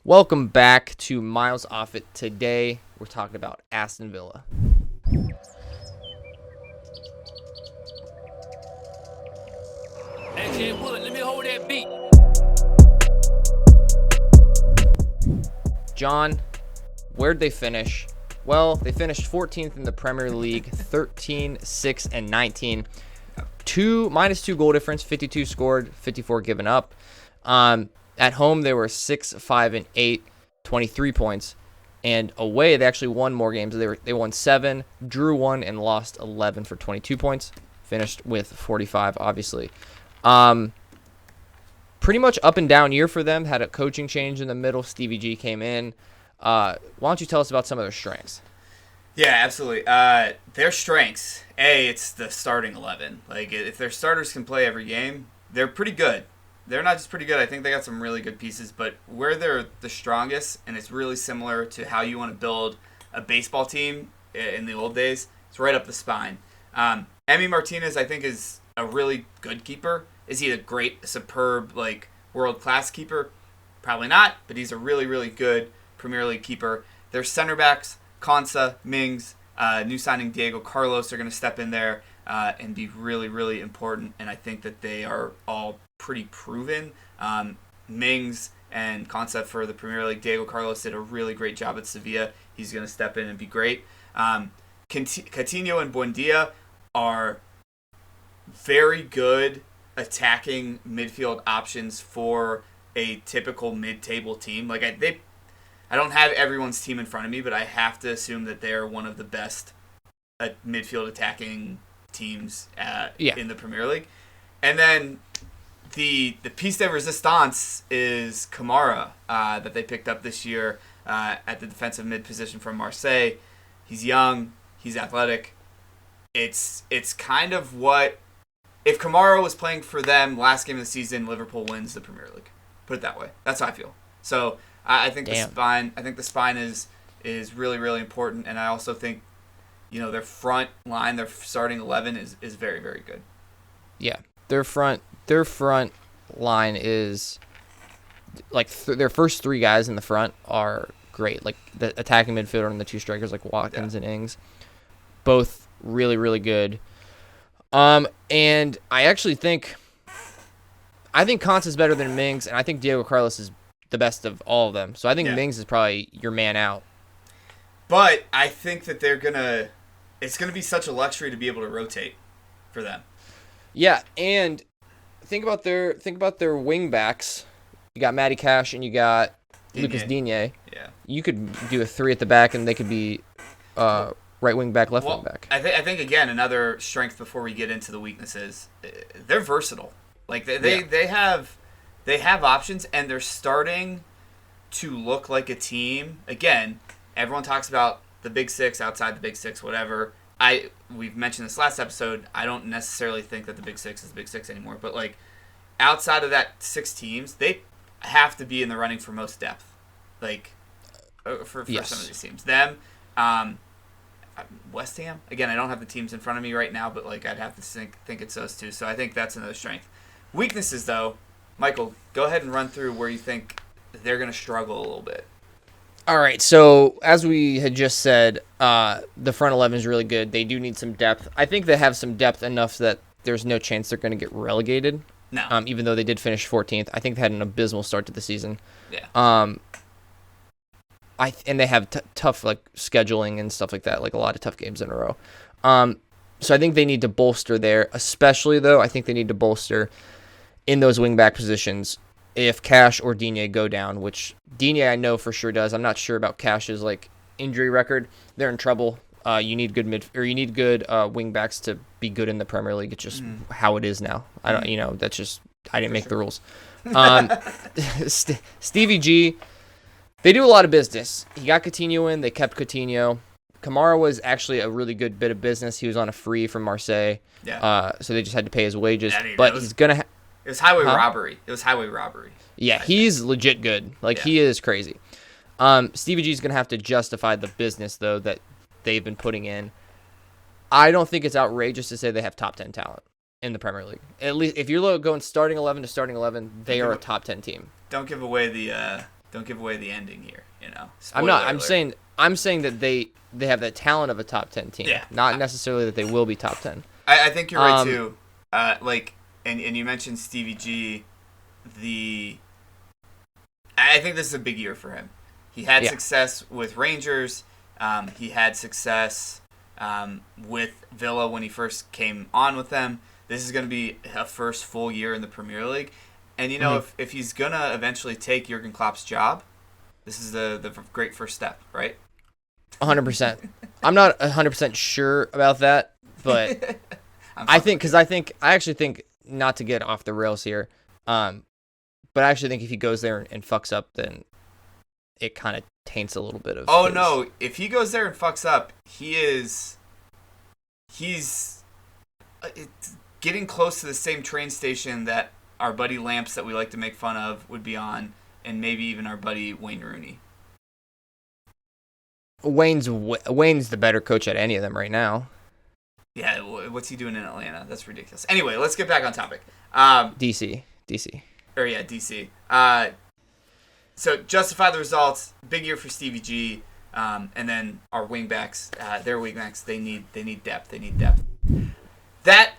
Welcome back to Miles Off It. Today, we're talking about Aston Villa. AJ Wood, let me hold that beat. John, where'd they finish? Well, they finished 14th in the Premier League, 13, 6, and 19. Minus 2 goal difference, 52 scored, 54 given up. At home, they were 6, 5, and 8, 23 points. And away, they actually won more games. They won 7, drew 1, and lost 11 for 22 points. Finished with 45, obviously. Pretty much up and down year for them. Had a coaching change in the middle. Stevie G came in. Why don't you tell us about some of their strengths? Yeah, absolutely. Their strengths, it's the starting 11. Like, if their starters can play every game, they're pretty good. They're not just pretty good. I think they got some really good pieces. But where they're the strongest, and it's really similar to how you want to build a baseball team in the old days, it's right up the spine. Emi Martinez, I think, is a really good keeper. Is he a great, superb, world-class keeper? Probably not, but he's a really, really good Premier League keeper. Their center backs, Konsa, Mings, new signing Diego Carlos are going to step in there and be really, really important. And I think that they are all pretty proven. Mings and Konsa for the Premier League. Diego Carlos did a really great job at Sevilla. He's going to step in and be great. Coutinho and Buendia are very good attacking midfield options for a typical mid-table team. I don't have everyone's team in front of me, but I have to assume that they are one of the best midfield attacking teams in the Premier League. And then the piece de resistance is Kamara that they picked up this year at the defensive mid position from Marseille. He's young. He's athletic. It's kind of what... If Kamara was playing for them last game of the season, Liverpool wins the Premier League. Put it that way. That's how I feel. So I think the spine is really, really important, and I also think their front line, their starting 11 is very, very good. Yeah, their front line is their first three guys in the front are great. Like the attacking midfielder and the two strikers, like Watkins and Ings, both really, really good. And I actually think Konsa is better than Mings, and I think Diego Carlos is the best of all of them. So I think Mings is probably your man out. But I think that it's gonna be such a luxury to be able to rotate for them. Yeah, and think about their wing backs. You got Matty Cash and you got Lucas Digne. Yeah. You could do a three at the back, and they could be right wing back, left wing back. I think again, another strength before we get into the weaknesses, they're versatile. Like they have options, and they're starting to look like a team. Again, everyone talks about the Big Six, outside the Big Six, whatever. We've mentioned this last episode. I don't necessarily think that the Big Six is the Big Six anymore, but outside of that 6 teams, they have to be in the running for most depth. For some of these teams, them. West Ham. Again, I don't have the teams in front of me right now, but I'd have to think it's those two. So I think that's another strength. Weaknesses, though, Michael, go ahead and run through where you think they're going to struggle a little bit. All right. So as we had just said, the front 11 is really good. They do need some depth. I think they have some depth enough that there's no chance they're going to get relegated. No. Even though they did finish 14th, I think they had an abysmal start to the season. Yeah. And they have tough scheduling and stuff like that, a lot of tough games in a row. So I think they need to bolster there, especially though I think they need to bolster in those wingback positions if Cash or Digne go down, which Digne I know for sure does. I'm not sure about Cash's injury record. They're in trouble. You need good wingbacks to be good in the Premier League. It's just how it is now. I don't, that's just I didn't make the rules. Stevie G. They do a lot of business. He got Coutinho in. They kept Coutinho. Kamara was actually a really good bit of business. He was on a free from Marseille. Yeah. So they just had to pay his wages. Yeah, but he's going to... It was highway robbery. It was highway robbery. Yeah, he's legit good. He is crazy. Stevie G's going to have to justify the business, though, that they've been putting in. I don't think it's outrageous to say they have top 10 talent in the Premier League. At least if you're going starting 11 to starting 11, they are a top 10 team. Don't give away the Don't give away the ending here. I'm not. Spoiler I'm alert. saying that they have the talent of a top 10 team. Yeah. Not necessarily that they will be top 10. I think you're right too. And you mentioned Stevie G. I think this is a big year for him. He had success with Rangers. He had success with Villa when he first came on with them. This is going to be a first full year in the Premier League. And, if he's going to eventually take Jurgen Klopp's job, this is the great first step, right? 100%. I'm not 100% sure about that, but I actually think, not to get off the rails here, but I actually think if he goes there and fucks up, then it kind of taints a little bit of no. If he goes there and fucks up, he's getting close to the same train station that our buddy Lamps that we like to make fun of would be on, and maybe even our buddy Wayne Rooney. Wayne's the better coach at any of them right now. Yeah, what's he doing in Atlanta? That's ridiculous. Anyway, let's get back on topic. DC. DC. So justify the results. Big year for Stevie G. And then our wingbacks, their wingbacks, they need depth. They need depth. That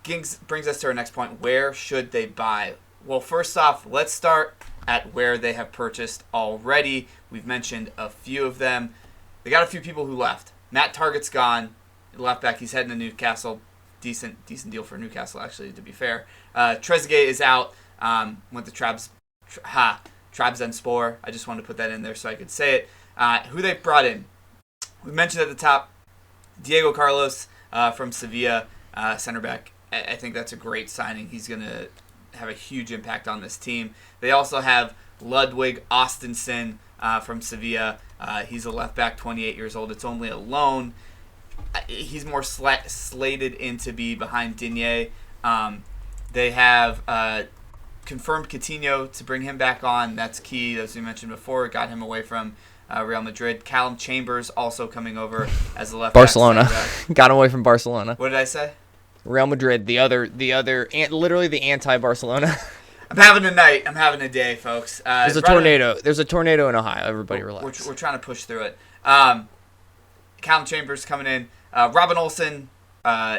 brings us to our next point. Where should they buy? Well, first off, let's start at where they have purchased already. We've mentioned a few of them. They got a few people who left. Matt Targett's gone. Left back, he's heading to Newcastle. Decent deal for Newcastle, actually, to be fair. Trezeguet is out. Went to Trabzonspor. I just wanted to put that in there so I could say it. Who they brought in? We mentioned at the top, Diego Carlos from Sevilla, center back. I think that's a great signing. He's going to have a huge impact on this team. They also have Ludwig Austensen from Sevilla. He's a left back, 28 years old. It's only a loan. He's more slated in to be behind Digne. They have confirmed Coutinho to bring him back on. That's key, as we mentioned before. Got him away from Real Madrid. Callum Chambers also coming over as a left Barcelona. back. Got him away from Barcelona. What did I say? Real Madrid, literally the anti-Barcelona. I'm having a night. I'm having a day, folks. There's a tornado. There's a tornado in Ohio. Everybody relax. We're trying to push through it. Callum Chambers coming in. Robin Olsen,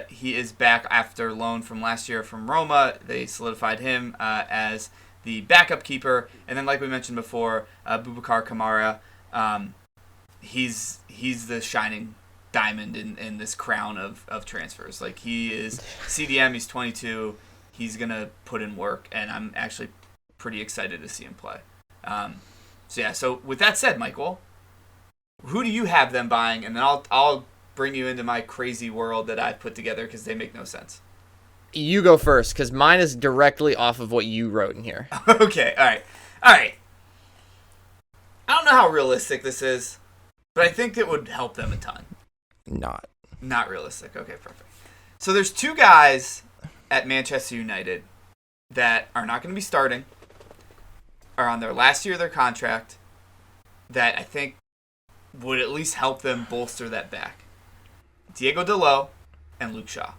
he is back after loan from last year from Roma. They solidified him as the backup keeper. And then, like we mentioned before, Boubacar Kamara, he's the shining diamond in this crown of transfers. Like, he is CDM, he's 22. He's going to put in work, and I'm actually pretty excited to see him play. So with that said, Michael, who do you have them buying? And then I'll bring you into my crazy world that I've put together because they make no sense. You go first, because mine is directly off of what you wrote in here. Okay, all right. I don't know how realistic this is, but I think it would help them a ton. Not realistic. Okay, perfect. So there's two guys at Manchester United that are not going to be starting, are on their last year of their contract, that I think would at least help them bolster that back. Diego Dalot and Luke Shaw.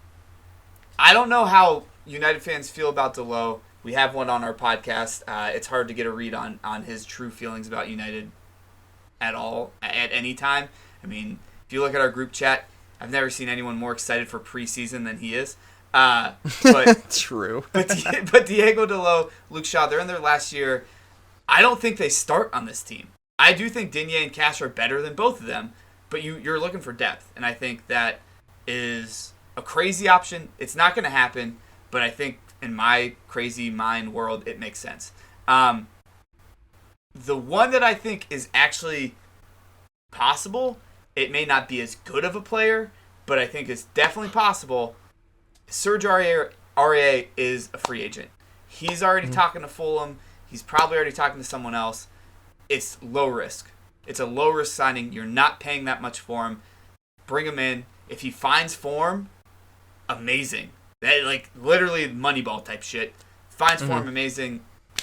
I don't know how United fans feel about Dalot. We have one on our podcast. It's hard to get a read on his true feelings about United at all, at any time. I mean, if you look at our group chat, I've never seen anyone more excited for preseason than he is. But true. but Diego Dalot, Luke Shaw, they're in their last year. I don't think they start on this team. I do think Digne and Cash are better than both of them, but you're looking for depth, and I think that is a crazy option. It's not going to happen, but I think in my crazy mind world, it makes sense. The one that I think is actually possible, it may not be as good of a player, but I think it's definitely possible. Serge Aurier is a free agent. He's already talking to Fulham. He's probably already talking to someone else. It's low risk. It's a low risk signing. You're not paying that much for him. Bring him in. If he finds form, amazing. That, like, literally Moneyball type shit. Finds form, amazing.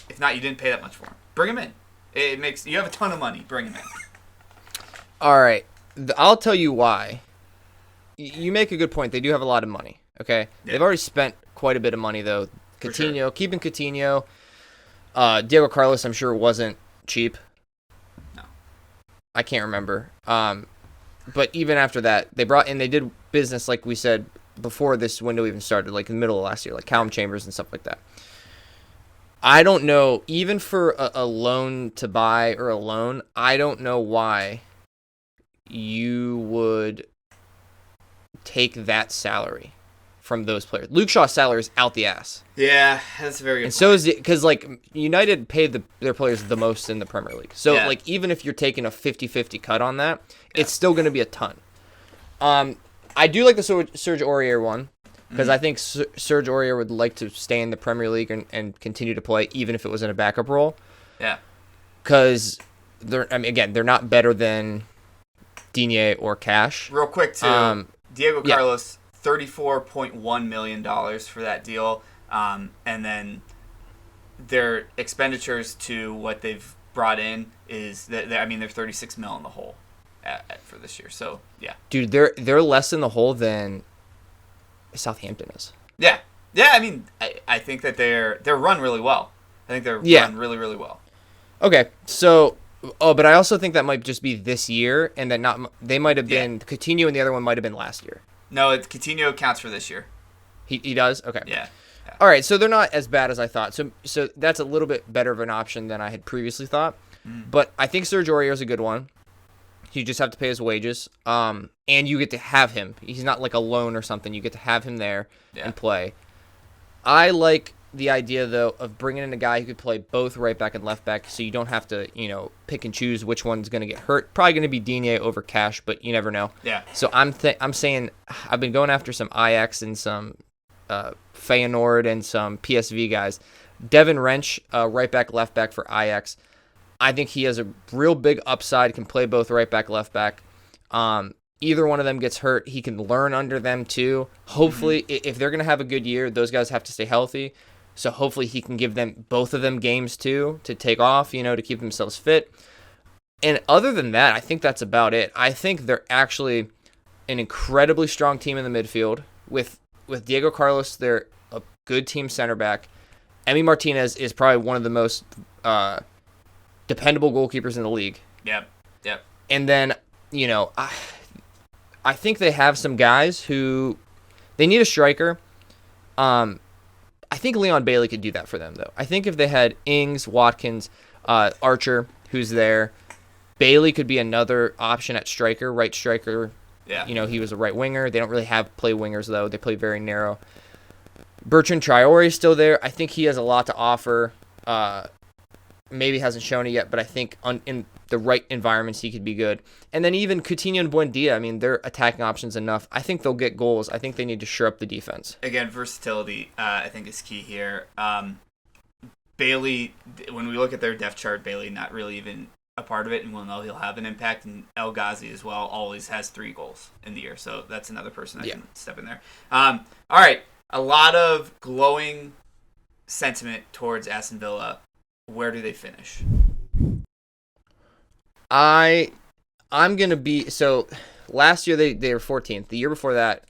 If not, you didn't pay that much for him. Bring him in. You have a ton of money. Bring him in. All right. I'll tell you why. You make a good point. They do have a lot of money. Okay, yeah. They've already spent quite a bit of money though. Coutinho, keeping Coutinho, Diego Carlos, I'm sure wasn't cheap. I can't remember. But even after that, they did business like we said before this window even started, like in the middle of last year, like Callum Chambers and stuff like that. I don't know, even for a loan to buy or a loan, I don't know why you would take that salary from those players. Luke Shaw's salary is out the ass. Yeah, that's very good. And so is it, because like United pay their players the most in the Premier League. So like even if you're taking a 50-50 cut on that, it's still going to be a ton. I do like the Serge Aurier one because I think Serge Aurier would like to stay in the Premier League and continue to play even if it was in a backup role. Yeah. Because they're not better than Digne or Cash. Real quick too, Diego Carlos, $34.1 million for that deal, and then their expenditures to what they've brought in is they're $36 million in the hole for this year. So yeah, dude, they're less in the hole than Southampton is. Yeah. I mean, I think that they're run really well. I think they're run really, really well. Okay, so. Oh, but I also think that might just be this year, and that they might have been Coutinho, and the other one might have been last year. No, Coutinho counts for this year. He does? Okay. Yeah. All right, so they're not as bad as I thought. So that's a little bit better of an option than I had previously thought. But I think Serge Aurier is a good one. You just have to pay his wages, and you get to have him. He's not like a loan or something. You get to have him there and play. I like the idea, though, of bringing in a guy who could play both right back and left back, so you don't have to, pick and choose which one's going to get hurt. Probably going to be Digne over Cash, but you never know. Yeah. So I'm saying I've been going after some Ajax and some Feyenoord and some PSV guys. Devin Wrench, right back, left back for Ajax. I think he has a real big upside. Can play both right back, left back. Either one of them gets hurt, he can learn under them too. Hopefully, if they're going to have a good year, those guys have to stay healthy. So hopefully he can give them both of them games too to take off, to keep themselves fit. And other than that, I think that's about it. I think they're actually an incredibly strong team in the midfield. With Diego Carlos, they're a good team center back. Emi Martinez is probably one of the most dependable goalkeepers in the league. Yep. And then, I think they have some guys who they need a striker. I think Leon Bailey could do that for them, though. I think if they had Ings, Watkins, Archer, who's there, Bailey could be another option at striker, right striker. Yeah. He was a right winger. They don't really play wingers, though. They play very narrow. Bertrand Traore is still there. I think he has a lot to offer. Maybe hasn't shown it yet, but I think in the right environments he could be good. And then even Coutinho and Buendia, they're attacking options enough. I think they'll get goals. I think they need to shore up the defense. Again, versatility, I think, is key here. Bailey, when we look at their depth chart, Bailey not really even a part of it, and we'll know he'll have an impact. And El Ghazi as well always has 3 goals in the year, so that's another person that can step in there. All right, a lot of glowing sentiment towards Aston Villa. Where do they finish? I'm gonna be last year they were 14th. The year before that,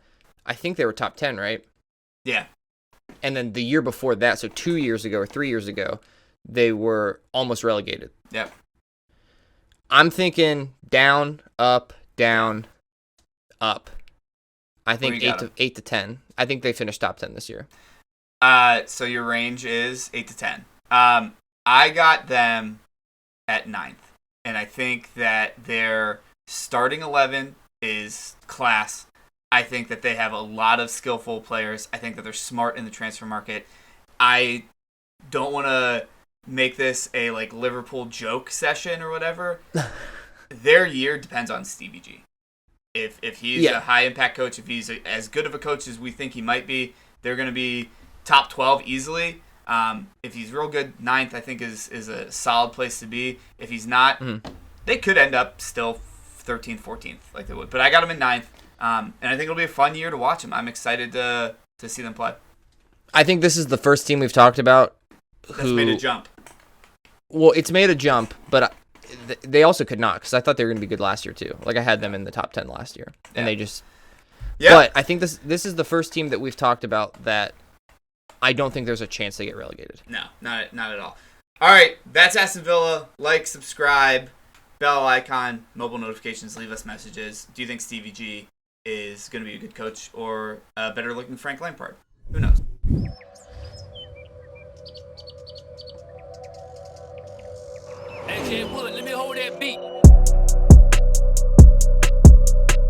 I think they were top 10, right? Yeah. And then the year before that, so 2 years ago or 3 years ago, they were almost relegated. Yep. I'm thinking down, up, down, up. I think 8 to 10. I think they finished top 10 this year. So your range is 8 to 10. I got them at 9th. And I think that their starting 11 is class. I think that they have a lot of skillful players. I think that they're smart in the transfer market. I don't want to make this a Liverpool joke session or whatever. Their year depends on Stevie G. If he's a high impact coach, if he's as good of a coach as we think he might be, they're going to be top 12 easily. If he's real good, 9th I think is a solid place to be. If he's not, they could end up still 13th, 14th like they would. But I got them in 9th, and I think it'll be a fun year to watch them. I'm excited to see them play. I think this is the first team we've talked about that's made a jump. Well, it's made a jump, but they also could not, because I thought they were going to be good last year too. I had them in the top 10 last year, and they just. Yeah. But I think this is the first team that we've talked about that I don't think there's a chance they get relegated. No, not at all. All right, that's Aston Villa. Like, subscribe. bell icon, mobile notifications, leave us messages. Do you think Stevie G is going to be a good coach or a better looking Frank Lampard? Who knows? Hey, Wood, let me hold that beat.